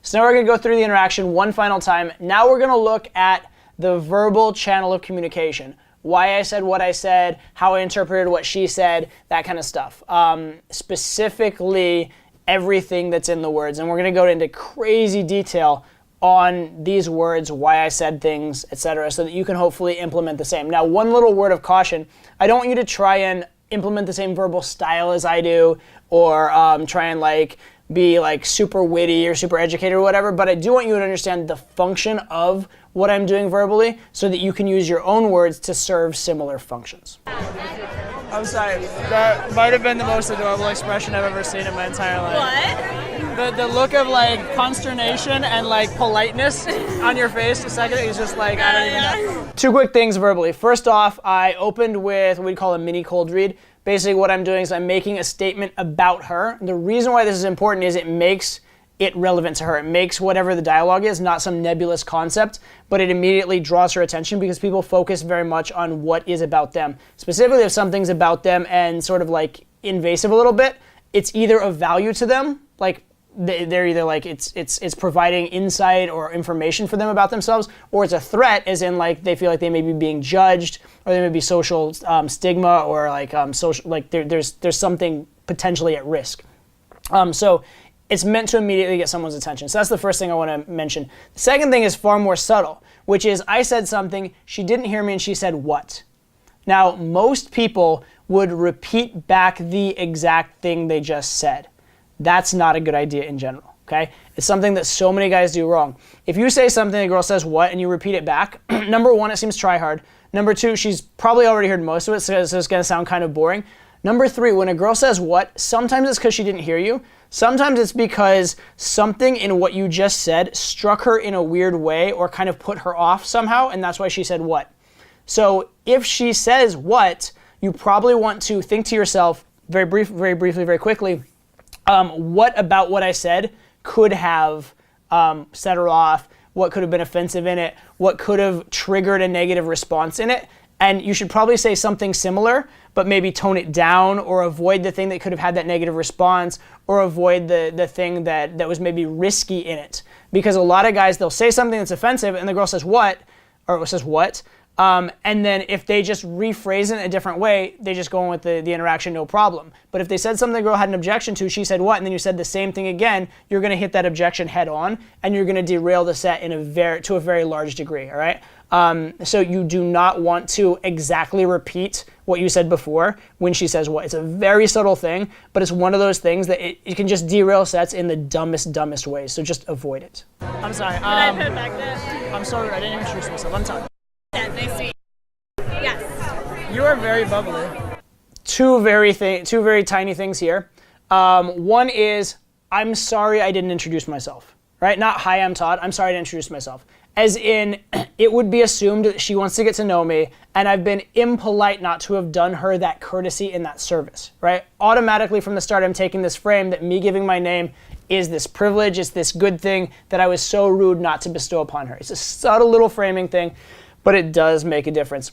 So now we're going to go through the interaction one final time. Now we're going to look at the verbal channel of communication. Why I said what I said, how I interpreted what she said, that kind of stuff. Specifically, everything that's in the words. And we're going to go into crazy detail on these words, why I said things, etc., so that you can hopefully implement the same. Now, one little word of caution. I don't want you to try and implement the same verbal style as I do, or try and be super witty or super educated or whatever, but I do want you to understand the function of what I'm doing verbally so that you can use your own words to serve similar functions. I'm sorry, that might have been the most adorable expression I've ever seen in my entire life. What? The look of consternation and politeness on your face a second, it's just I don't even know. Two quick things verbally. First off, I opened with what we call a mini cold read. Basically what I'm doing is I'm making a statement about her. The reason why this is important is it makes it relevant to her. It makes whatever the dialogue is not some nebulous concept, but it immediately draws her attention because people focus very much on what is about them. Specifically, if something's about them and sort of invasive a little bit, it's either of value to them, they're either it's providing insight or information for them about themselves, or it's a threat, as in they feel like they may be being judged, or there may be social stigma, or there's something potentially at risk. So it's meant to immediately get someone's attention. So that's the first thing I want to mention. The second thing is far more subtle, which is I said something, she didn't hear me, and she said what? Now, most people would repeat back the exact thing they just said. That's not a good idea in general, okay? It's something that so many guys do wrong. If you say something, the girl says what, and you repeat it back, number one, it seems try hard. Number two, she's probably already heard most of it, so it's going to sound kind of boring. Number three, when a girl says what, sometimes it's because she didn't hear you. Sometimes it's because something in what you just said struck her in a weird way or kind of put her off somehow, and that's why she said what. So if she says what, you probably want to think to yourself very briefly, very quickly, what about what I said could have set her off, what could have been offensive in it, what could have triggered a negative response in it. And you should probably say something similar, but maybe tone it down or avoid the thing that could have had that negative response, or avoid the thing that was maybe risky in it. Because a lot of guys, they'll say something that's offensive and the girl says what, or says what, and then if they just rephrase it in a different way, they just go on with the interaction, no problem. But if they said something the girl had an objection to, she said what, and then you said the same thing again, you're going to hit that objection head on, and you're going to derail the set to a very large degree, all right? So you do not want to exactly repeat what you said before when she says what. It's a very subtle thing, but it's one of those things that it can just derail sets in the dumbest ways, so just avoid it. I'm sorry. Can I put back this? I'm sorry, I didn't introduce myself. I'm sorry. Yeah, nice to meet you. Yes. You are very bubbly. Two very tiny things here. One is, I'm sorry I didn't introduce myself, right? Not, hi, I'm Todd. I'm sorry I didn't introduce myself. As in, it would be assumed that she wants to get to know me, and I've been impolite not to have done her that courtesy in that service, right? Automatically from the start, I'm taking this frame that me giving my name is this privilege, it's this good thing that I was so rude not to bestow upon her. It's a subtle little framing thing, but it does make a difference.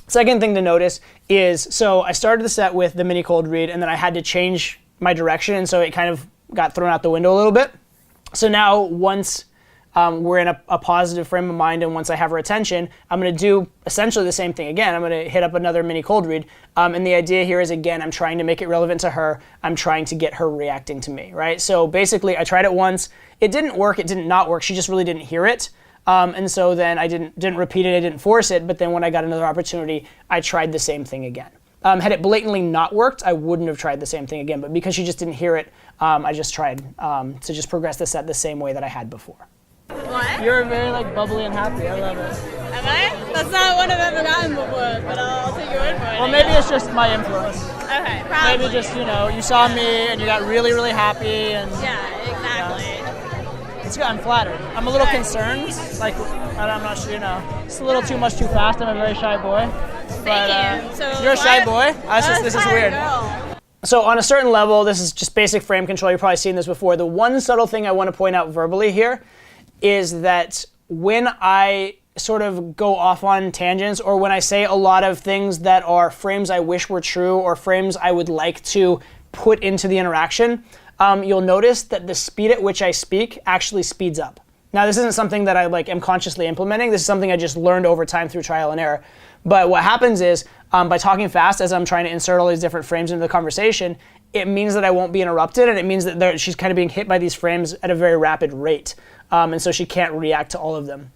Second thing to notice is, so I started the set with the mini cold read, and then I had to change my direction, and so it kind of got thrown out the window a little bit. So now once we're in a positive frame of mind, and once I have her attention, I'm going to do essentially the same thing again. I'm going to hit up another mini cold read, and the idea here is, again, I'm trying to make it relevant to her. I'm trying to get her reacting to me, right? So basically, I tried it once. It didn't work. It did not work. She just really didn't hear it. And so then I didn't repeat it, I didn't force it, but then when I got another opportunity, I tried the same thing again. Had it blatantly not worked, I wouldn't have tried the same thing again, but because she just didn't hear it, I just tried to just progress the set the same way that I had before. What? You're very bubbly and happy, I love it. Am I? That's not what I've ever gotten before, but I'll take your word for it. Well, maybe it's just my influence. Okay, probably. Maybe just, you saw me and you got really, really happy and... Yeah, exactly. It's good, I'm flattered. I'm a little concerned, I'm not sure, it's a little too much too fast. I'm a very shy boy. But, so you're a shy boy? This is weird. Girl. So on a certain level, this is just basic frame control. You've probably seen this before. The one subtle thing I want to point out verbally here is that when I sort of go off on tangents, or when I say a lot of things that are frames I wish were true or frames I would like to put into the interaction, you'll notice that the speed at which I speak actually speeds up. Now, this isn't something that I am consciously implementing. This is something I just learned over time through trial and error. But what happens is, by talking fast as I'm trying to insert all these different frames into the conversation, it means that I won't be interrupted, and it means that she's kind of being hit by these frames at a very rapid rate. And so she can't react to all of them.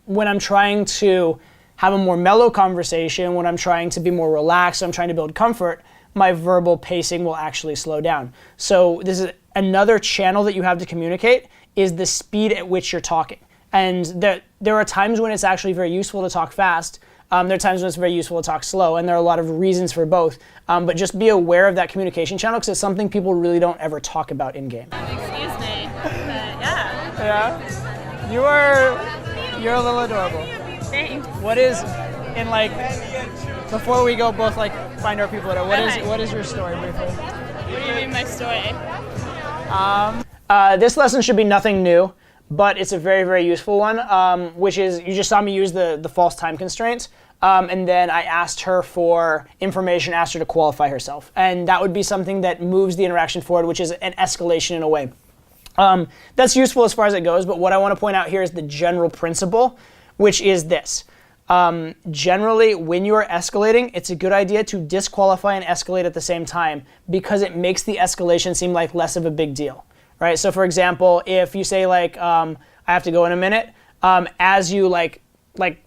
When I'm trying to have a more mellow conversation, when I'm trying to be more relaxed, I'm trying to build comfort, my verbal pacing will actually slow down. So this is another channel that you have to communicate, is the speed at which you're talking. And there are times when it's actually very useful to talk fast. There are times when it's very useful to talk slow, and there are a lot of reasons for both. But just be aware of that communication channel, because it's something people really don't ever talk about in game. Excuse me. Yeah. Yeah? You're a little adorable. Thanks. What is, before we go both find our people, what is your story briefly? What do you mean my story? This lesson should be nothing new, but it's a very, very useful one, which is, you just saw me use the false time constraint, and then I asked her for information, asked her to qualify herself. And that would be something that moves the interaction forward, which is an escalation in a way. That's useful as far as it goes, but what I want to point out here is the general principle, which is this. Generally, when you are escalating, it's a good idea to disqualify and escalate at the same time, because it makes the escalation seem like less of a big deal. Right? So for example, if you say I have to go in a minute, as you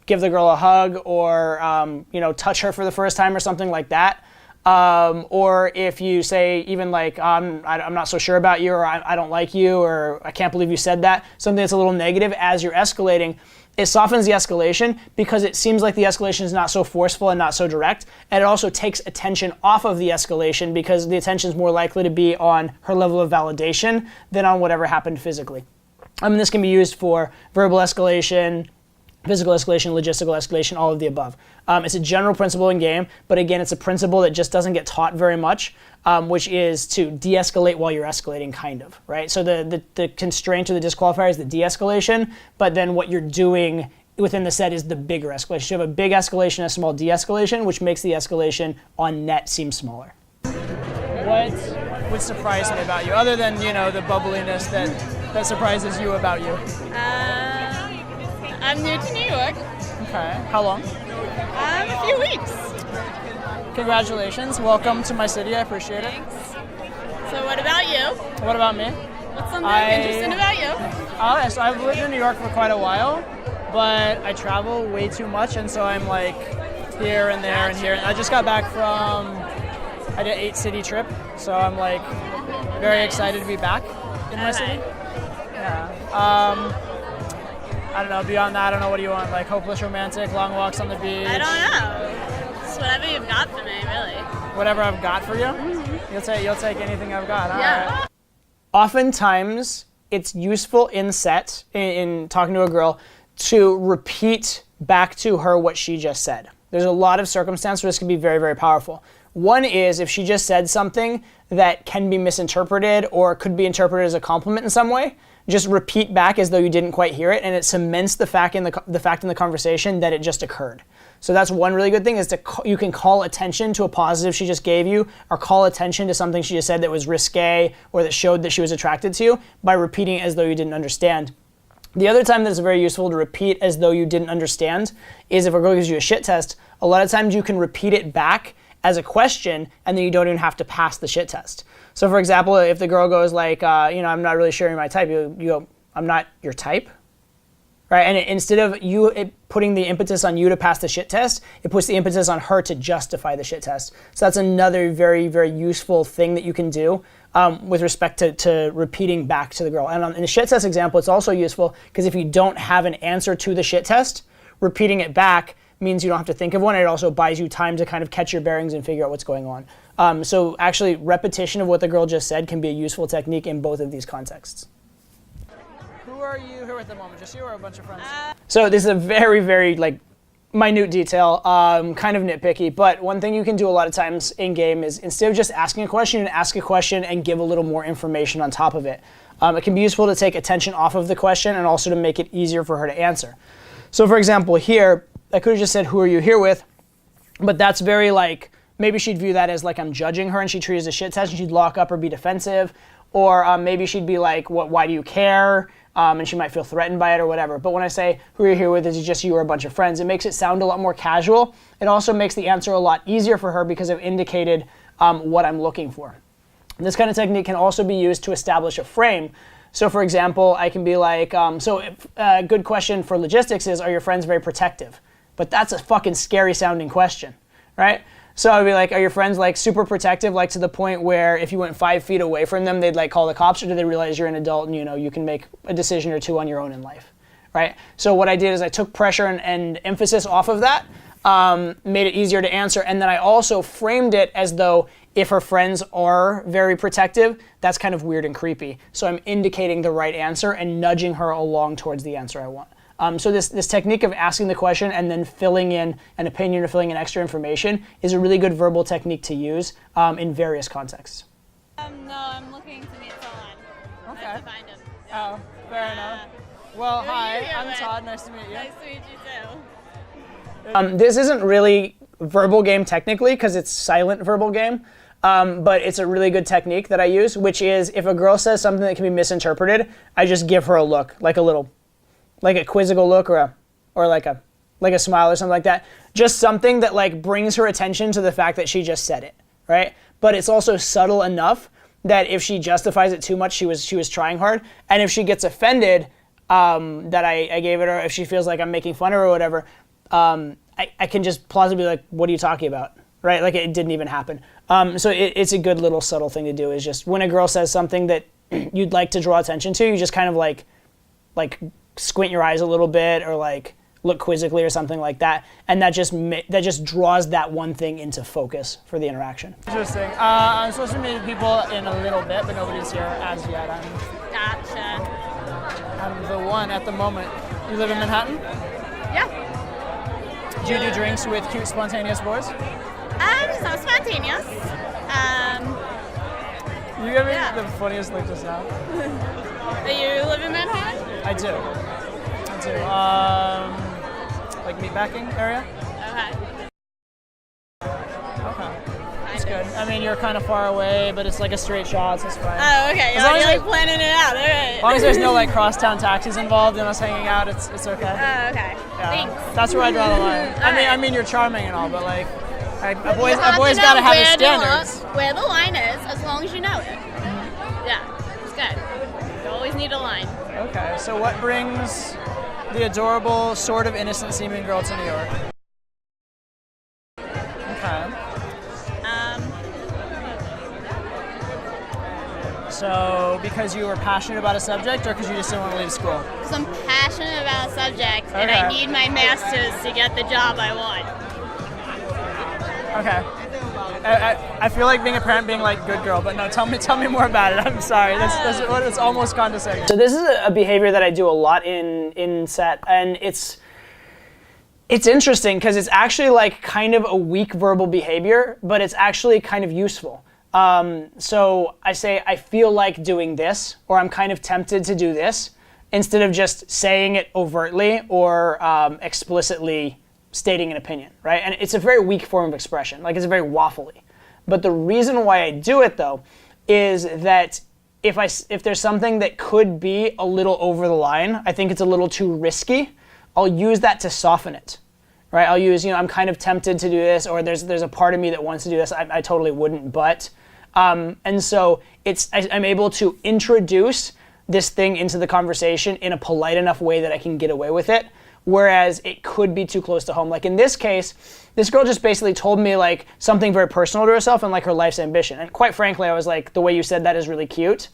give the girl a hug or touch her for the first time or something like that, or if you say even I'm not so sure about you, or I don't like you, or I can't believe you said that, something that's a little negative as you're escalating, it softens the escalation because it seems like the escalation is not so forceful and not so direct. And it also takes attention off of the escalation because the attention is more likely to be on her level of validation than on whatever happened physically. This can be used for verbal escalation, physical escalation, logistical escalation, all of the above. It's a general principle in game, but again, it's a principle that just doesn't get taught very much, which is to de-escalate while you're escalating, kind of, right? So the constraint or the disqualifier is the de-escalation, but then what you're doing within the set is the bigger escalation. You have a big escalation, a small de-escalation, which makes the escalation on net seem smaller. What would surprise me about you, other than, the bubbliness that surprises you about you? I'm new to New York. Okay. How long? A few weeks. Congratulations. Welcome to my city. I appreciate it. Thanks. So what about you? What about me? What's something interesting about you? So I've lived in New York for quite a while, but I travel way too much, and so I'm here and there and here. I just got back I did an 8-city trip, so I'm very excited to be back in my city. Yeah. I don't know, beyond that, I don't know, what do you want? Hopeless romantic, long walks on the beach? I don't know. Just whatever you've got for me, really. Whatever I've got for you? Mm-hmm. You'll take anything I've got, huh? Yeah. Right. Oftentimes, it's useful in set, in talking to a girl, to repeat back to her what she just said. There's a lot of circumstances where this can be very, very powerful. One is if she just said something that can be misinterpreted or could be interpreted as a compliment in some way, just repeat back as though you didn't quite hear it, and it cements the fact in the conversation that it just occurred. So that's one really good thing, is you can call attention to a positive she just gave you, or call attention to something she just said that was risque or that showed that she was attracted to you by repeating it as though you didn't understand. The other time that it's very useful to repeat as though you didn't understand is if a girl gives you a shit test. A lot of times you can repeat it back as a question, and then you don't even have to pass the shit test. So for example, if the girl goes I'm not really sure you're my type, you go, I'm not your type, right? And instead of putting the impetus on you to pass the shit test, it puts the impetus on her to justify the shit test. So that's another very, very useful thing that you can do with respect to repeating back to the girl. And in the shit test example, it's also useful because if you don't have an answer to the shit test, repeating it back means you don't have to think of one. It also buys you time to kind of catch your bearings and figure out what's going on. So actually, repetition of what the girl just said can be a useful technique in both of these contexts. Who are you here with at the moment? Just you or a bunch of friends? So this is a very, very minute detail, kind of nitpicky, but one thing you can do a lot of times in game is instead of just asking a question, ask a question and give a little more information on top of it. It can be useful to take attention off of the question and also to make it easier for her to answer. So for example, here, I could have just said, who are you here with? But that's very maybe she'd view that as like I'm judging her and she'd treat it as a shit test and she'd lock up or be defensive. Or maybe she'd be like, why do you care? And she might feel threatened by it or whatever. But when I say who you're here with is just you or a bunch of friends, it makes it sound a lot more casual. It also makes the answer a lot easier for her because I've indicated what I'm looking for. This kind of technique can also be used to establish a frame. So for example, I can be like, a good question for logistics is, are your friends very protective? But that's a fucking scary sounding question, right? So I'd be like, are your friends like super protective, like to the point where if you went 5 feet away from them, they'd like call the cops, or do they realize you're an adult and you can make a decision or two on your own in life, right? So what I did is I took pressure and emphasis off of that, made it easier to answer, and then I also framed it as though if her friends are very protective, that's kind of weird and creepy. So I'm indicating the right answer and nudging her along towards the answer I want. So this technique of asking the question and then filling in an opinion or filling in extra information is a really good verbal technique to use in various contexts. No, I'm looking to meet someone. Okay. I have to find him. Oh, fair enough. Well, Who are hi, you here I'm with? Todd. Nice to meet you. Nice to meet you too. This isn't really verbal game technically because it's silent verbal game, but it's a really good technique that I use, which is if a girl says something that can be misinterpreted, I just give her a look, like a quizzical look or like a smile or something like that. Just something that like brings her attention to the fact that she just said it, right? But it's also subtle enough that if she justifies it too much, she was trying hard. And if she gets offended that I gave it, or if she feels like I'm making fun of her or whatever, I can just plausibly be like, what are you talking about? Right? Like it didn't even happen. So it's a good little subtle thing to do, is just when a girl says something that you'd like to draw attention to, you just kind of like squint your eyes a little bit or like look quizzically or something like that, and that just draws that one thing into focus for the interaction. Interesting. I'm supposed to meet people in a little bit, but nobody's here as yet. Gotcha. I'm the one at the moment. You live in Manhattan? Yeah. Do you do drinks with cute, spontaneous boys? So spontaneous. You give me Yeah. the funniest look just now. Do you live in Manhattan? I do. Like meatpacking area? Okay. Okay. That's good. I mean, you're kind of far away, but it's like a straight shot, so it's fine. Oh, okay. As long You're as like planning it out. All right. As long as there's no like crosstown taxis involved and us hanging out, it's okay. Oh, okay. Yeah. Thanks. That's where I draw the line. I Alright. mean, you're charming and all, but like, a You boy's have to got to know have his where standards. where the line is, as long as you know it. Yeah, it's good. You always need a line. Okay, so what brings the adorable, sort of innocent-seeming girl to New York? Okay. So, because you were passionate about a subject, or because you just didn't want to leave school? Because I'm passionate about a subject, and I Okay. need my master's to get the job I want. Okay. I feel like being a parent being like, good girl, but no, tell me more about it. I'm sorry. That's almost condescending. So this is a behavior that I do a lot in set, and it's interesting because it's actually like kind of a weak verbal behavior, but it's actually kind of useful. So I say, I feel like doing this, or I'm kind of tempted to do this, instead of just saying it overtly or explicitly stating an opinion, right? And it's a very weak form of expression, like it's very waffly. But the reason why I do it though is that if there's something that could be a little over the line, I think it's a little too risky, I'll use that to soften it, right? I'll use, I'm kind of tempted to do this, or there's a part of me that wants to do this, I totally wouldn't, but. And so I'm able to introduce this thing into the conversation in a polite enough way that I can get away with it, whereas it could be too close to home. Like in this case, this girl just basically told me like something very personal to herself and like her life's ambition. And quite frankly, I was like, the way you said that is really cute.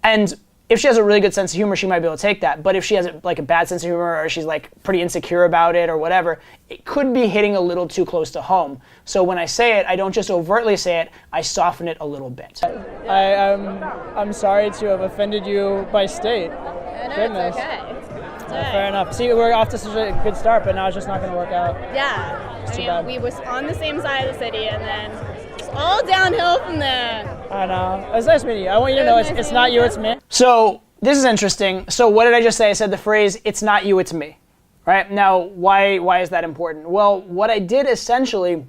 And if she has a really good sense of humor, she might be able to take that. But if she has like a bad sense of humor, or she's like pretty insecure about it or whatever, it could be hitting a little too close to home. So when I say it, I don't just overtly say it, I soften it a little bit. I'm sorry to have offended you by state. No, Goodness. it's okay. It's all right. Fair enough. See, we're off to such a good start, but now it's just not going to work out. Yeah. too bad. We were on the same side of the city, and then it's all downhill from there. I know. It's nice meeting you. I want you to It know was it's nice not meeting you, you. it's me. So this is interesting. So what did I just say? I said the phrase, it's not you, it's me. Right? Now, why is that important? Well, what I did essentially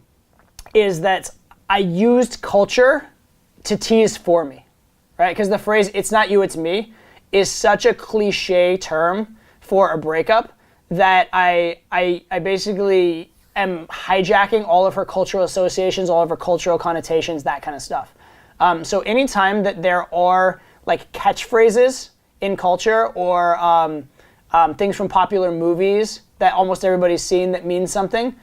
is that I used culture to tease for me, right? Because the phrase "it's not you, it's me" is such a cliche term for a breakup that I basically am hijacking all of her cultural associations, all of her cultural connotations, that kind of stuff. So anytime that there are like catchphrases in culture or things from popular movies that almost everybody's seen that mean something,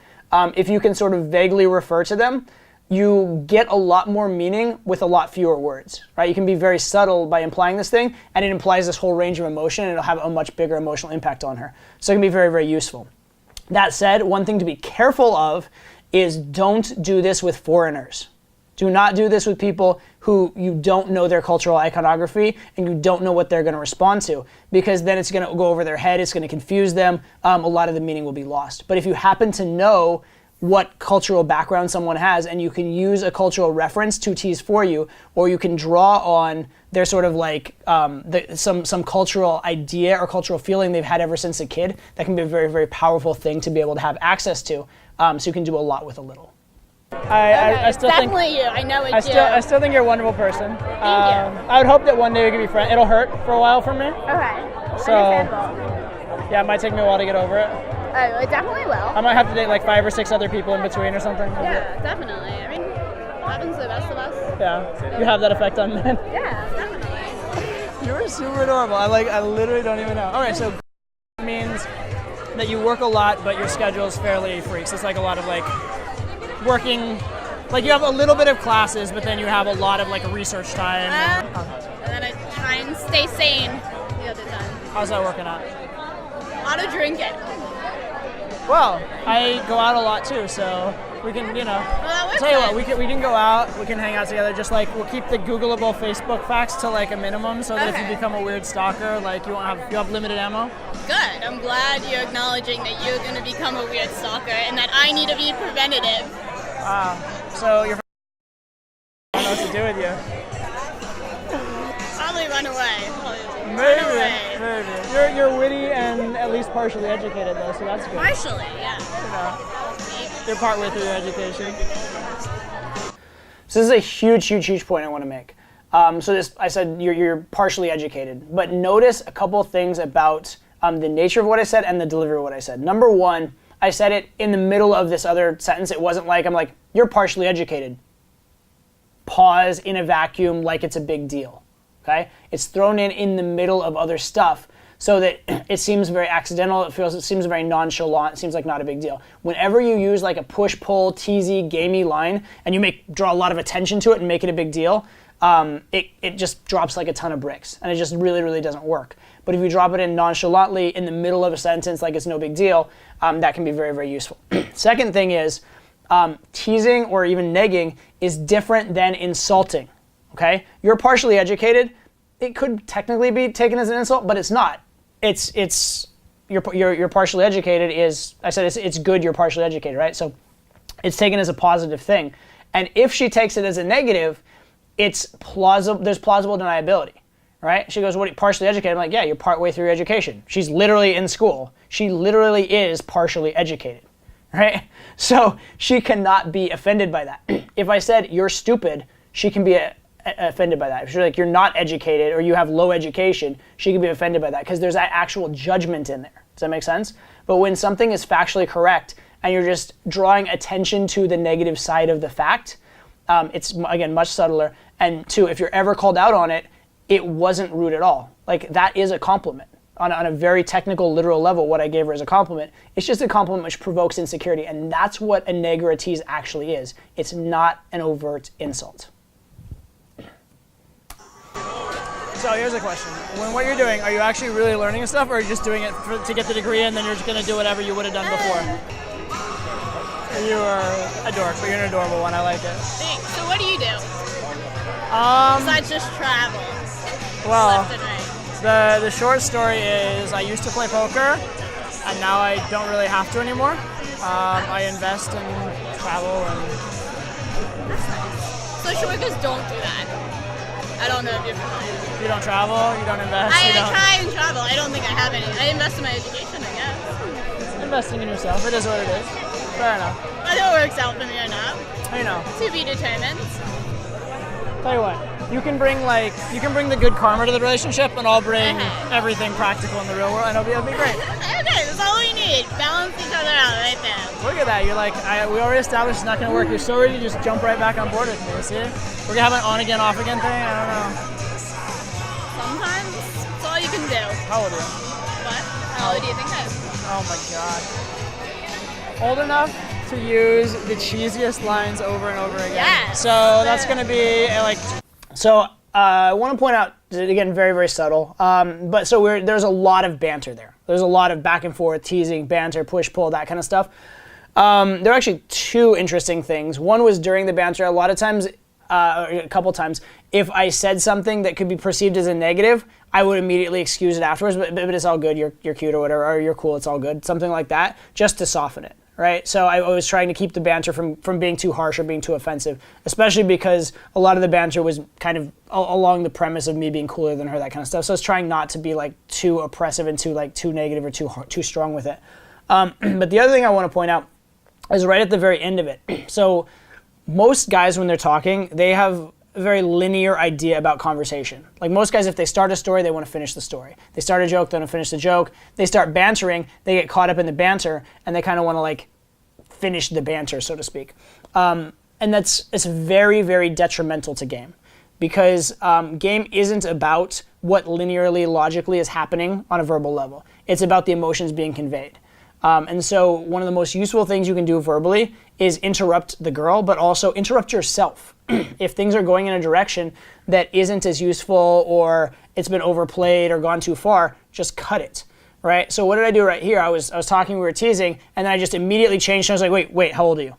if you can sort of vaguely refer to them, you get a lot more meaning with a lot fewer words, right? You can be very subtle by implying this thing, and it implies this whole range of emotion, and it'll have a much bigger emotional impact on her. So it can be very, very useful. That said, one thing to be careful of is don't do this with foreigners. Do not do this with people who you don't know their cultural iconography and you don't know what they're going to respond to, because then it's going to go over their head, it's going to confuse them, a lot of the meaning will be lost. But if you happen to know what cultural background someone has and you can use a cultural reference to tease for you, or you can draw on their sort of like some cultural idea or cultural feeling they've had ever since a kid, that can be a very, very powerful thing to be able to have access to, so you can do a lot with a little. I still definitely think, you. I know it's you. I still think you're a wonderful person. Thank you. I would hope that one day we could be friends. It'll hurt for a while for me. Okay. So, yeah, it might take me a while to get over it. Oh, it definitely will. I might have to date like 5 or 6 other people in between or something. Yeah, definitely. I mean, it happens to the best of us. Yeah, you have that effect on men. Yeah, definitely. You're super adorable. I literally don't even know. All right, so means that you work a lot, but your schedule is fairly free. So it's like a lot of like working, like you have a little bit of classes, but then you have a lot of like research time. And then I try and stay sane the other time. How's that working out? A lot of drinking. Well, I go out a lot too, so we can, you know. Well, I'll tell you what, we can go out, we can hang out together. Just like we'll keep the Googleable Facebook facts to like a minimum, so that if you become a weird stalker, like you have limited ammo. Good. I'm glad you're acknowledging that you're going to become a weird stalker and that I need to be preventative. So you're. I don't know what to do with you. Probably run away. Maybe. You're witty and at least partially educated though, so that's good. Partially, yeah. You know, you're partway through your education. So this is a huge point I want to make. I said you're partially educated, but notice a couple things about the nature of what I said and the delivery of what I said. Number one, I said it in the middle of this other sentence. It wasn't like I'm like, you're partially educated. Pause in a vacuum like it's a big deal. Okay? It's thrown in the middle of other stuff so that it seems very accidental, it seems very nonchalant, it seems like not a big deal. Whenever you use like a push-pull, teasy, gamey line and you draw a lot of attention to it and make it a big deal, it just drops like a ton of bricks and it just really doesn't work. But if you drop it in nonchalantly in the middle of a sentence like it's no big deal, that can be very useful. Second thing is, teasing or even negging is different than insulting. Okay? You're partially educated. It could technically be taken as an insult, but it's not. You're partially educated is, I said it's good you're partially educated, right? So it's taken as a positive thing. And if she takes it as a negative, there's plausible deniability, right? She goes, what, partially educated? I'm like, yeah, you're partway through your education. She's literally in school. She literally is partially educated, right? So she cannot be offended by that. If I said, you're stupid, she can be offended by that. If you're like, you're not educated or you have low education, she can be offended by that because there's that actual judgment in there. Does that make sense? But when something is factually correct and you're just drawing attention to the negative side of the fact, it's, again, much subtler. And two, if you're ever called out on it, it wasn't rude at all. Like, that is a compliment. On a very technical, literal level, what I gave her is a compliment. It's just a compliment which provokes insecurity, and that's what a neg or a tease actually is. It's not an overt insult. So here's a question. When what you're doing, are you actually really learning this stuff, or are you just doing it to get the degree and then you're just going to do whatever you would have done before? You are a dork, but you're an adorable one. I like it. Thanks. So what do you do? Besides just travel. Well, left and right. The short story is I used to play poker, and now I don't really have to anymore. I invest in travel and... That's nice. Social workers don't do that. I don't know if you're familiar. You don't travel? You don't invest? I try and travel. I don't think I have any. I invest in my education, I guess. Investing in yourself. It is what it is. Fair enough. Whether it works out for me or not, You know. to be determined. Tell you what, you can bring the good karma to the relationship, and I'll bring everything practical in the real world, and it'll be great. Okay, that's all we need. Balance each other out right there. Look at that. You're like, we already established it's not going to work. You're so ready to just jump right back on board with me. See? We're going to have an on again, off again thing. I don't know. Sometimes it's all you can do. How old are you? What? How old do you think I am? Oh my God. Old enough to use the cheesiest lines over and over again. Yeah. So that's going to be like. So I want to point out, again, very, very subtle. But so there's a lot of banter there. There's a lot of back and forth, teasing, banter, push, pull, that kind of stuff. There are actually two interesting things. One was during the banter. A lot of times, a couple times, if I said something that could be perceived as a negative, I would immediately excuse it afterwards. But it's all good. You're cute or whatever. Or you're cool. It's all good. Something like that, just to soften it. Right, so I was trying to keep the banter from being too harsh or being too offensive, especially because a lot of the banter was kind of along the premise of me being cooler than her, that kind of stuff. So I was trying not to be like too oppressive and too negative or too strong with it. But the other thing I want to point out is right at the very end of it. So most guys, when they're talking, they have a very linear idea about conversation. Like most guys, if they start a story, they want to finish the story. They start a joke, they want to finish the joke. They start bantering, they get caught up in the banter, and they kind of want to like finish the banter, so to speak. And it's very, very detrimental to game, because game isn't about what linearly, logically is happening on a verbal level. It's about the emotions being conveyed. And so one of the most useful things you can do verbally is interrupt the girl, but also interrupt yourself. If things are going in a direction that isn't as useful, or it's been overplayed or gone too far, just cut it, right? So what did I do right here? I was talking, we were teasing, and then I just immediately changed. I was like, wait, how old are you?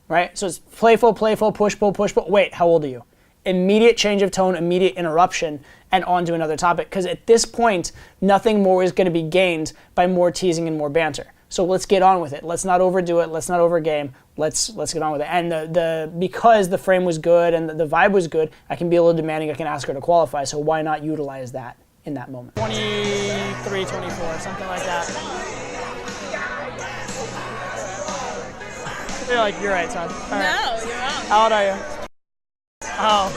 Right? So it's playful, push, pull, wait, how old are you? Immediate change of tone, immediate interruption, and on to another topic. Because at this point, nothing more is going to be gained by more teasing and more banter. So let's get on with it. Let's not overdo it. Let's not overgame. Let's get on with it. And because the frame was good and the vibe was good, I can be a little demanding. I can ask her to qualify. So why not utilize that in that moment? 23, 24, something like that. You're right, son. All right. No, you're wrong. How old are you? Oh,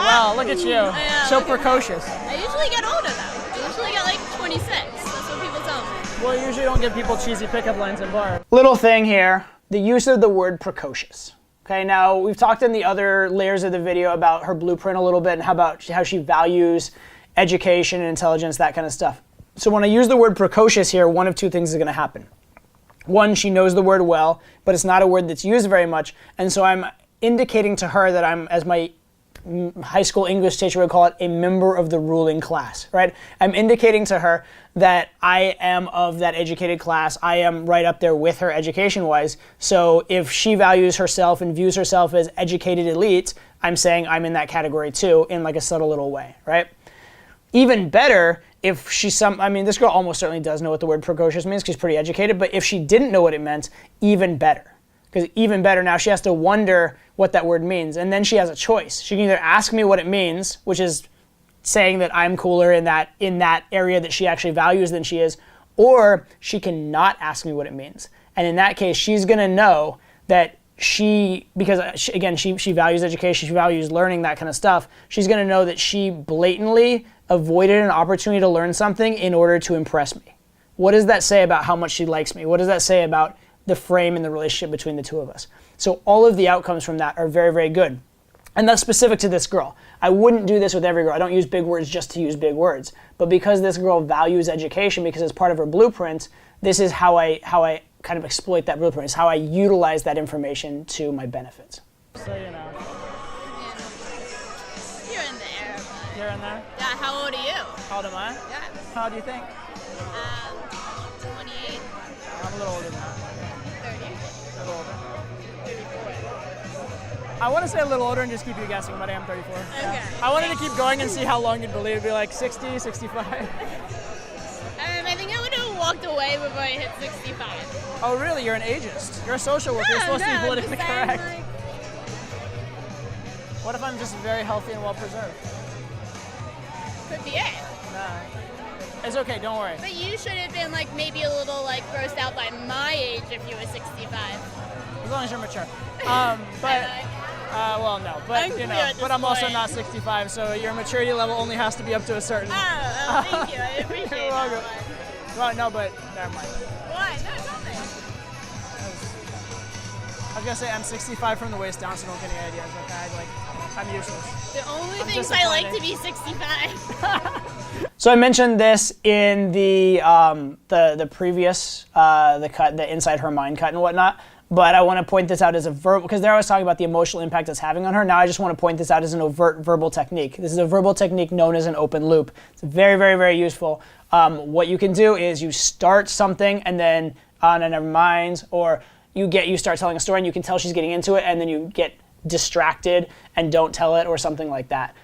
well, look at you. So precocious. I usually get older though. I usually get like 26. That's what people tell me. Well, you usually don't give people cheesy pickup lines in bars. Little thing here, the use of the word precocious. Okay, now we've talked in the other layers of the video about her blueprint a little bit and how she values education and intelligence, that kind of stuff. So when I use the word precocious here, one of two things is going to happen. One, she knows the word well, but it's not a word that's used very much, and so I'm indicating to her that I'm, as my high school English teacher would call it, a member of the ruling class, right? I'm indicating to her that I am of that educated class. I am right up there with her education-wise. So if she values herself and views herself as educated elite, I'm saying I'm in that category too, in like a subtle little way, right? Even better, if she's this girl almost certainly does know what the word precocious means because she's pretty educated, but if she didn't know what it meant, even better. Because even better, now she has to wonder what that word means, and then she has a choice. She can either ask me what it means, which is saying that I'm cooler in that area that she actually values than she is, or she can not ask me what it means. And in that case, she's going to know that she values education, she values learning, that kind of stuff. She's going to know that she blatantly avoided an opportunity to learn something in order to impress me. What does that say about how much she likes me? What does that say about the frame and the relationship between the two of us? So all of the outcomes from that are very, very good. And that's specific to this girl. I wouldn't do this with every girl. I don't use big words just to use big words. But because this girl values education, because it's part of her blueprint, this is how I kind of exploit that blueprint. It's how I utilize that information to my benefit. So you know. You're in there. But... You're in there? Yeah, how old are you? How old am I? Yeah. How old do you think? 28. I'm a little older than that. 30. A little older. 34. I want to say a little older and just keep you guessing, but I am 34. Okay. Yeah. I wanted to keep going and see how long you'd believe. It'd be like 60, 65. I think I would have walked away before I hit 65. Oh, really? You're an ageist. You're a social worker. You're supposed to be politically correct. Like... What if I'm just very healthy and well preserved? Could be it. Nah. It's okay, don't worry. But you should have been like maybe a little like grossed out by my age if you were 65. As long as you're mature. Well, no, but but I'm also not 65, so your maturity level only has to be up to a certain. Oh, thank you. I appreciate that one. Well, no, but never mind. Why? No, tell me. I was gonna say I'm 65 from the waist down, so don't get any ideas. Okay, I'm useless. The only things I like to be 65. So I mentioned this in the previous the inside her mind cut and whatnot. But I want to point this out as a verbal, because they're always talking about the emotional impact it's having on her. Now I just want to point this out as an overt verbal technique. This is a verbal technique known as an open loop. It's very, very, very useful. What you can do is you start something and then, never mind, or you start telling a story and you can tell she's getting into it and then you get distracted and don't tell it or something like that.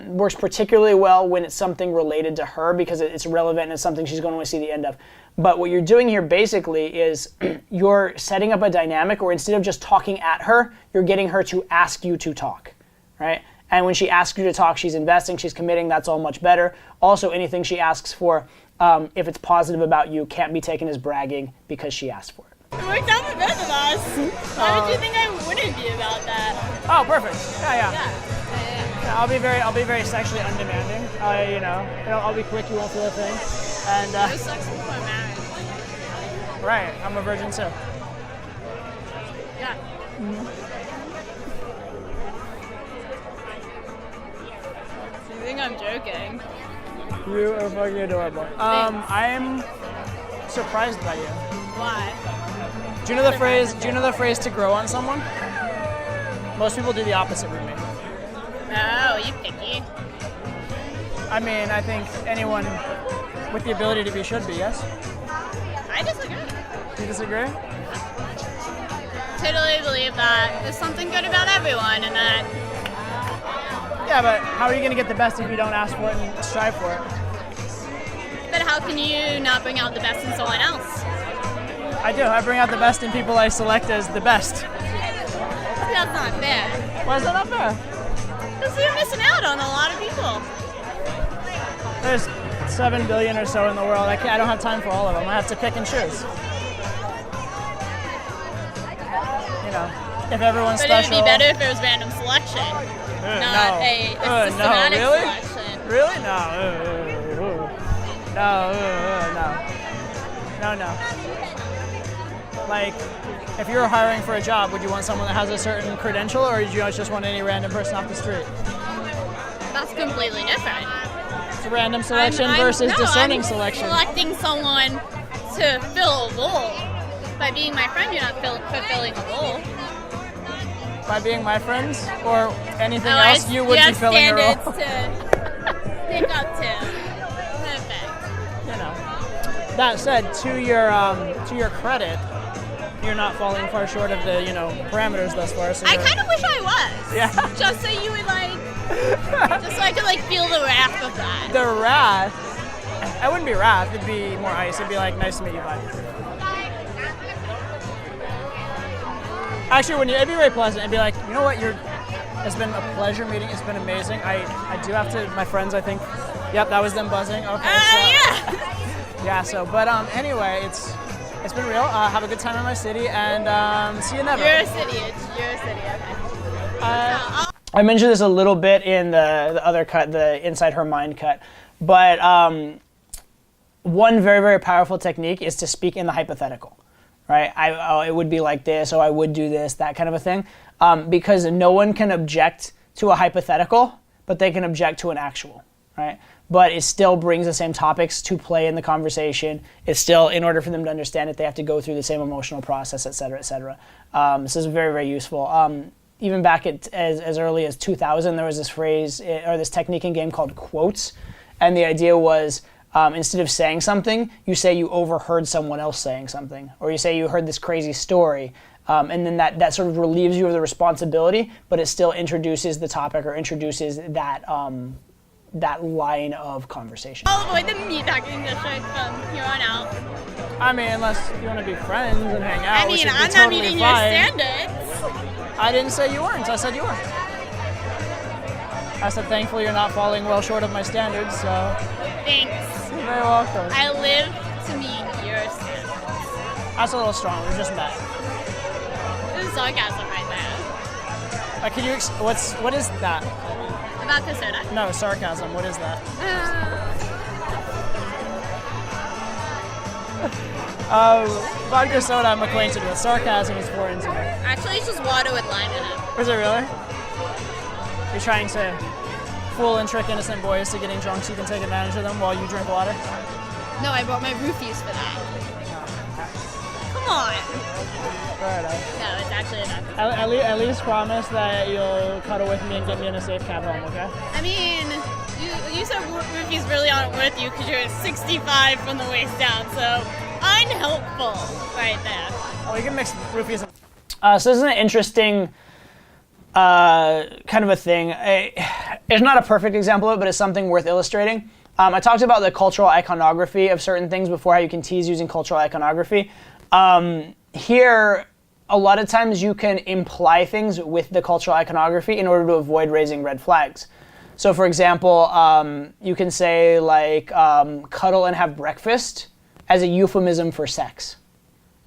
Works particularly well when it's something related to her because it's relevant and it's something she's going to want to see the end of. But what you're doing here basically is you're setting up a dynamic where instead of just talking at her, you're getting her to ask you to talk, right? And when she asks you to talk, she's investing, she's committing, that's all much better. Also, anything she asks for, if it's positive about you, can't be taken as bragging because she asked for it. It worked out for both of us. Why would you think I wouldn't be about that? Oh, perfect. Yeah. I'll be very sexually undemanding. I'll be quick. You won't feel a thing. And no sex before marriage. Right. I'm a virgin too. Yeah. Mm-hmm. You think I'm joking? You are fucking adorable. I'm surprised by you. Why? Do you know the phrase? Do you know the phrase to grow on someone? Most people do the opposite with me. Oh, you picky. I mean, I think anyone with the ability to be should be, yes? I disagree. You disagree? Totally believe that there's something good about everyone and that... Yeah, but how are you going to get the best if you don't ask for it and strive for it? But how can you not bring out the best in someone else? I do. I bring out the best in people I select as the best. That's not fair. Why is that not fair? Because you're missing out on a lot of people. There's 7 billion or so in the world. I don't have time for all of them. I have to pick and choose. If everyone's but special. But it would be better if it was random selection, not a systematic selection. Really? No. No. Like, if you were hiring for a job, would you want someone that has a certain credential, or would you just want any random person off the street? That's completely different. It's random selection versus discerning selection. Selecting someone to fill a role. By being my friend, you're not fulfilling a role. By being my friends, or anything else, you would be filling a role. You have standards to pick up to. Perfect. That said, to your credit, you're not falling far short of the parameters thus far. So I kind of wish I was. Yeah. Just so you would just so I could feel the wrath of that. The wrath? I wouldn't be wrath. It'd be more ice. It'd be like, nice to meet you, bud. Actually, it'd be very pleasant. It'd be like, you know what? It's been a pleasure meeting. It's been amazing. I do have to. My friends, I think. Yep, that was them buzzing. Okay. Yeah. Yeah. So, but anyway, it's been real. Have a good time in my city, and see you never. Your city. It's your city. Okay. I mentioned this a little bit in the other cut, the inside her mind cut, but one very, very powerful technique is to speak in the hypothetical, right? It would be like this, I would do this, that kind of a thing, because no one can object to a hypothetical, but they can object to an actual, right? But it still brings the same topics to play in the conversation. It's still, in order for them to understand it, they have to go through the same emotional process, et cetera, et cetera. This is very, very useful. Even back as early as 2000, there was this phrase or this technique in game called quotes, and the idea was instead of saying something, you say you overheard someone else saying something, or you say you heard this crazy story, and then that sort of relieves you of the responsibility, but it still introduces the topic or introduces that line of conversation. I'll avoid the meatpacking district from here on out. I mean, unless you want to be friends and hang out. I mean, I'm not meeting your standards. I didn't say you weren't. I said you were. I said, thankfully, you're not falling well short of my standards, so. Thanks. very welcome. I live to meet your standards. That's a little strong. We just met. This is sarcasm right there. Can you? What is that? Vodka soda? No, sarcasm. What is that? Vodka soda I'm acquainted with. Sarcasm is foreign to me. Actually, it's just water with lime in it. Is it really? You're trying to fool and trick innocent boys to getting drunk so you can take advantage of them while you drink water? No, I brought my roofies for that. Come on. Fair enough. No, it's actually enough. At least promise that you'll cuddle with me and get me in a safe cab home, okay? I mean, you said roofies really aren't worth you because you're 65 from the waist down, so unhelpful right there. Oh, you can mix roofies. So this is an interesting kind of a thing. It's not a perfect example of it, but it's something worth illustrating. I talked about the cultural iconography of certain things before, how you can tease using cultural iconography. Here, a lot of times you can imply things with the cultural iconography in order to avoid raising red flags. So for example, you can say like cuddle and have breakfast as a euphemism for sex.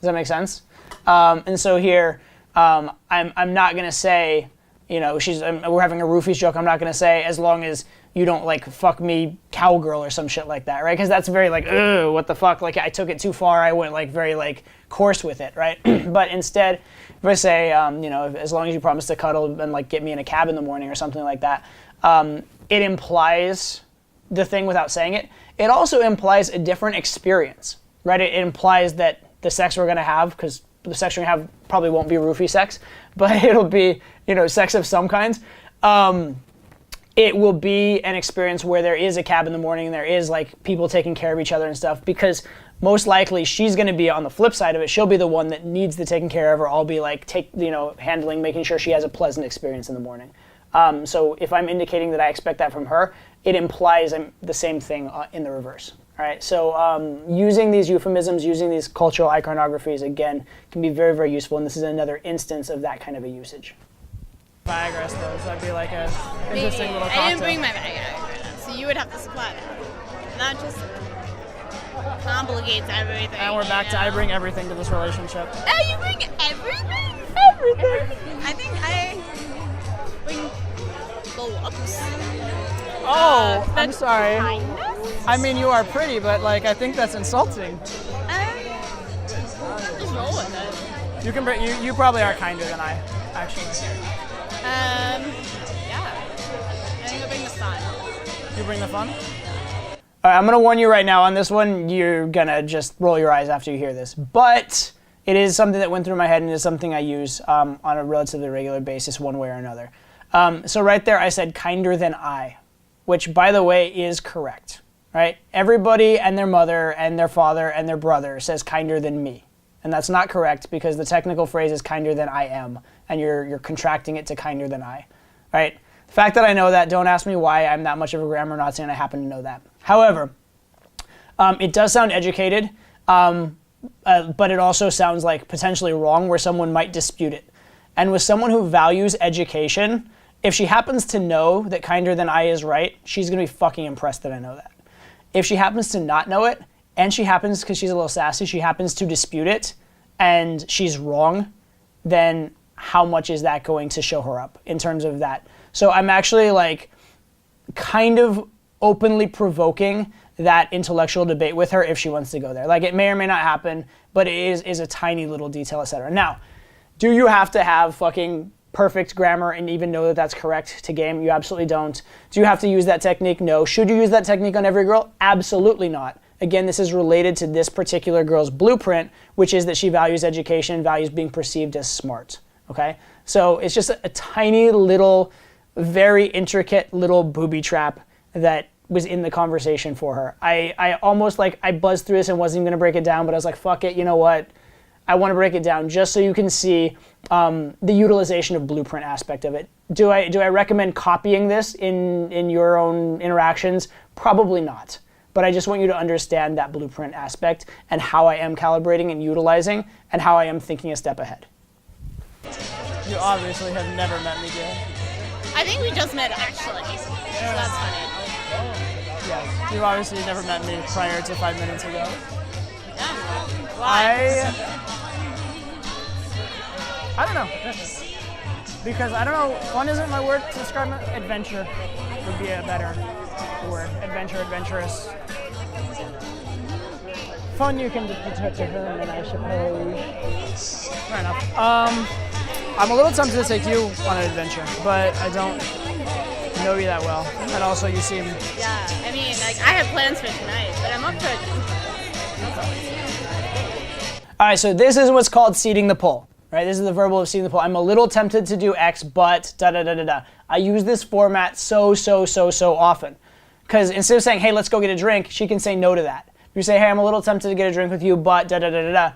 Does that make sense? And so here, I'm not going to say, you know, we're having a roofies joke. I'm not going to say as long as you don't like fuck me cowgirl or some shit like that, right? Because that's very like, ugh, what the fuck? Like I took it too far. I went like very like coarse with it, right? But instead, if I say, you know, as long as you promise to cuddle and like get me in a cab in the morning or something like that, it implies the thing without saying it. It also implies a different experience, right? It implies that the sex we're going to have, because the sex we're going to have probably won't be roofie sex, but it'll be, you know, sex of some kinds. It will be an experience where there is a cab in the morning and there is like people taking care of each other and stuff, because most likely she's going to be on the flip side of it. She'll be the one that needs the taking care of, or I'll be like handling, making sure she has a pleasant experience in the morning. So if I'm indicating that I expect that from her, it implies the same thing in the reverse. All right. So using these euphemisms, using these cultural iconographies, again, can be very, very useful. And this is another instance of that kind of a usage. Viagra, I suppose. That'd be like a interesting little cocktail. I didn't bring my Viagra, so you would have to supply that. That just complicates everything. And we're back to I bring everything to this relationship. Oh, you bring everything? Everything. I think I bring the looks. Oh, I'm sorry. Kindness? I mean, you are pretty, but like I think that's insulting. Just roll with it. You can bring. You probably are kinder than I, actually. Yeah. I think I'll bring the fun. You bring the fun? All right, I'm gonna warn you right now on this one. You're gonna just roll your eyes after you hear this, but it is something that went through my head and is something I use on a relatively regular basis, one way or another. So right there, I said kinder than I, which, by the way, is correct. Right? Everybody and their mother and their father and their brother says kinder than me. And that's not correct, because the technical phrase is kinder than I am, and you're contracting it to kinder than I. Right? The fact that I know that, don't ask me why I'm that much of a grammar Nazi and I happen to know that. However, it does sound educated, but it also sounds like potentially wrong, where someone might dispute it. And with someone who values education, if she happens to know that kinder than I is right, she's going to be fucking impressed that I know that. If she happens to not know it, and she happens, because she's a little sassy, she happens to dispute it, and she's wrong, then how much is that going to show her up in terms of that? So I'm actually like kind of openly provoking that intellectual debate with her if she wants to go there. Like it may or may not happen, but it is a tiny little detail, etc. Now, do you have to have fucking perfect grammar and even know that that's correct to game? You absolutely don't. Do you have to use that technique? No. Should you use that technique on every girl? Absolutely not. Again, this is related to this particular girl's blueprint, which is that she values education, values being perceived as smart. Okay? So it's just a tiny little, very intricate little booby trap that was in the conversation for her. I almost like, I buzzed through this and wasn't even going to break it down, but I was like, fuck it, you know what? I want to break it down just so you can see the utilization of blueprint aspect of it. Do I recommend copying this in your own interactions? Probably not. But I just want you to understand that blueprint aspect and how I am calibrating and utilizing and how I am thinking a step ahead. You obviously have never met me, Jay. I think we just met, actually. So that's funny. Yeah. you've obviously never met me prior to 5 minutes ago. Why? I don't know. Because I don't know, fun isn't my word to describe it. Adventure would be a better word. Adventure, adventurous. Fun you can determine, I suppose. Fair enough. I'm a little tempted to take you on an adventure, but I don't know you that well. And also you seem... Yeah, I mean, like, I have plans for tonight, but I'm up for it. All right, so this is what's called seeding the poll, right? This is the verbal of seeding the poll. I'm a little tempted to do X, but da-da-da-da-da. I use this format so often. Because instead of saying, hey, let's go get a drink, she can say no to that. If you say, hey, I'm a little tempted to get a drink with you, but da-da-da-da-da.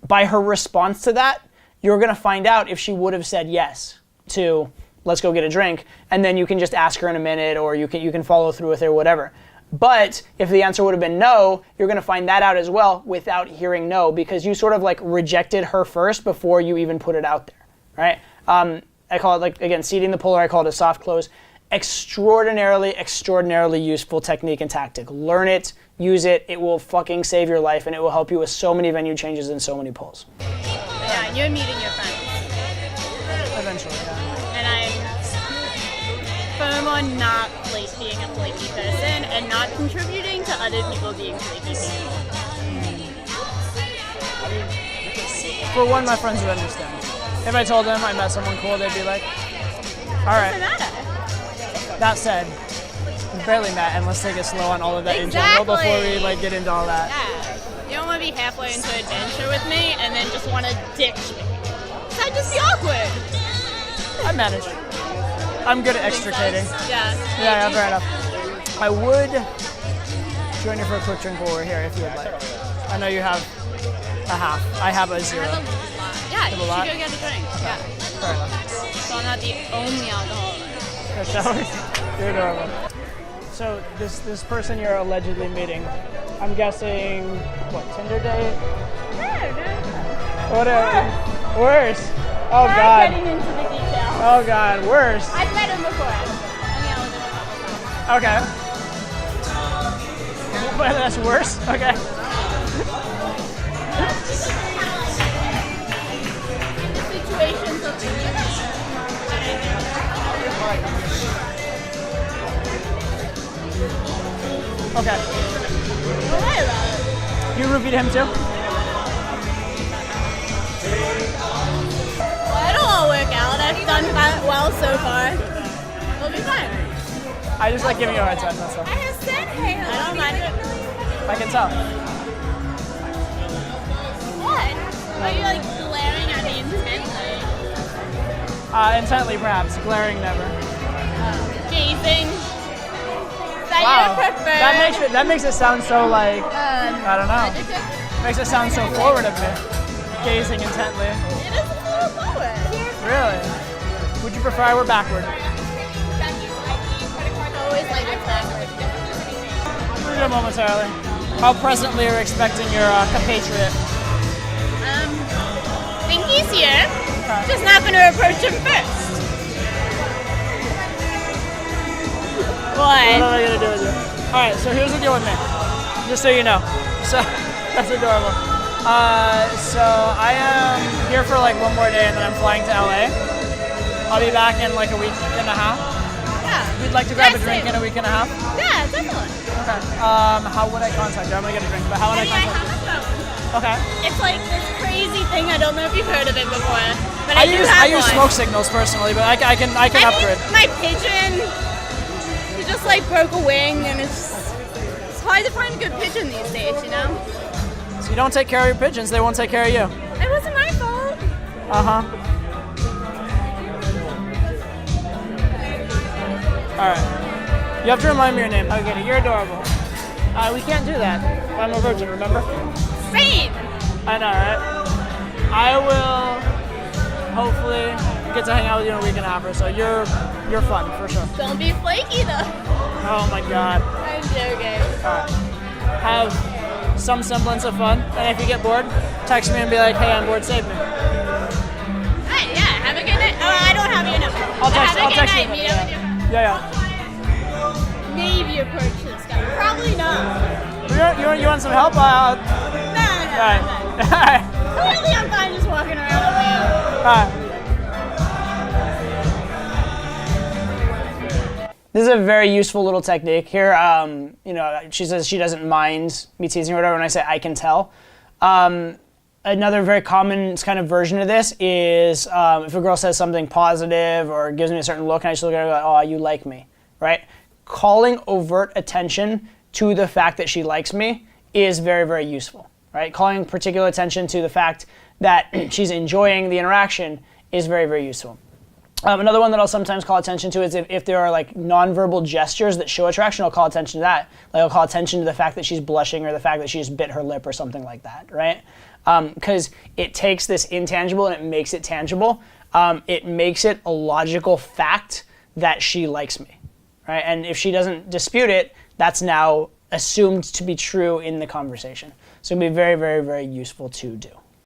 By her response to that, you're going to find out if she would have said yes to let's go get a drink, and then you can just ask her in a minute, or you can follow through with her, whatever. But if the answer would have been no, you're going to find that out as well without hearing no, because you sort of like rejected her first before you even put it out there, right? I call it, like, again, seeding the poll, or I call it a soft close. Extraordinarily useful technique and tactic. Learn it, use it. It will fucking save your life, and it will help you with so many venue changes and so many polls. Yeah, and you're meeting your friends. Eventually, yeah. And I'm firm on not being a flaky person and not contributing to other people being flaky people. For one, my friends would understand. If I told them I met someone cool, they'd be like, all right. What's the matter? That said, we barely met, and let's take it slow on all of that in general before we like get into all that. Yeah. You don't want to be halfway into an adventure with me and then just want to ditch me. That'd just be awkward. I manage. I'm good at extricating. Yeah. Yeah, fair enough. I would join you for a quick drink while we're here if you would like. I know you have a half. I have a zero. I have a lot. Yeah, you lot? should go get a drink. Yeah. Fair enough. So I'm not the only alcoholic. Shall we? You're adorable. So this person you're allegedly meeting, I'm guessing, what, Tinder date? I don't know. Whatever. Worse. Oh I'm God. getting into the details. Oh God, worse. I've met him before. Hung out with him a couple times. Okay. But that's worse? Okay. Situations of Okay. Well, I love it. You roofied him too? Well, it'll all work out. I've done well so far. We'll be fine. I just like giving you a hard time, that's all. I have said hey. I don't mind it. I can tell. What? Are you like glaring at me intently? Intently perhaps, glaring never. Gazing. Is that Wow. your preferred? That makes it sound so like, I don't know. adjective? Makes it sound so forward of me. Gazing intently. It is a little forward. Really? Would you prefer I were backward? Always like it backward. Read it momentarily. How presently you're expecting your compatriot? I think he's here. Just not going to approach him first. What am What? I gonna do with you? Alright, so here's the deal with me. Just so you know. So, that's adorable. So I am here for like one more day and then I'm flying to LA. I'll be back in like a week and a half. Yeah. You'd like to grab a Yes, drink same. in a week and a half? Yeah, definitely. Okay. How would I contact you? I'm gonna get a drink, but how would I I contact have a phone. you? Okay. It's like this crazy thing. I don't know if you've heard of it before, but I do use have smoke one. signals personally, but I can I upgrade. mean, my pigeon, he just like broke a wing, and it's hard to find a good pigeon these days, you know? So you don't take care of your pigeons, they won't take care of you. It wasn't my fault. Uh-huh. Alright. You have to remind me your name. Okay, you're adorable. We can't do that. I'm a virgin, remember? Same. I know, right? I will hopefully get to hang out with you in a week and a half or so. You're fun, for sure. Don't be flaky though. Oh my god. I'm joking. Alright. Have some semblance of fun, and if you get bored, text me and be like, hey, I'm bored, save me. Hey, yeah, have a good night. Oh, I don't have your number. I'll text Have a good you. night. Meet up with your Yeah. maybe approach this guy. Probably not. You want some help? No. Alright. Clearly I'm fine just walking around on my own. Alright. This is a very useful little technique here. She says she doesn't mind me teasing her or whatever, and I say I can tell. Another very common kind of version of this is if a girl says something positive or gives me a certain look, and I just look at her and go, oh, you like me, right? Calling overt attention to the fact that she likes me is very, very useful, right? Calling particular attention to the fact that she's enjoying the interaction is very, very useful. Another one that I'll sometimes call attention to is if there are like nonverbal gestures that show attraction, I'll call attention to that. Like I'll call attention to the fact that she's blushing or the fact that she just bit her lip or something like that, right? Because it takes this intangible and it makes it tangible. It makes it a logical fact that she likes me, right? And if she doesn't dispute it, that's now assumed to be true in the conversation. So it'd be very, very, very useful to do.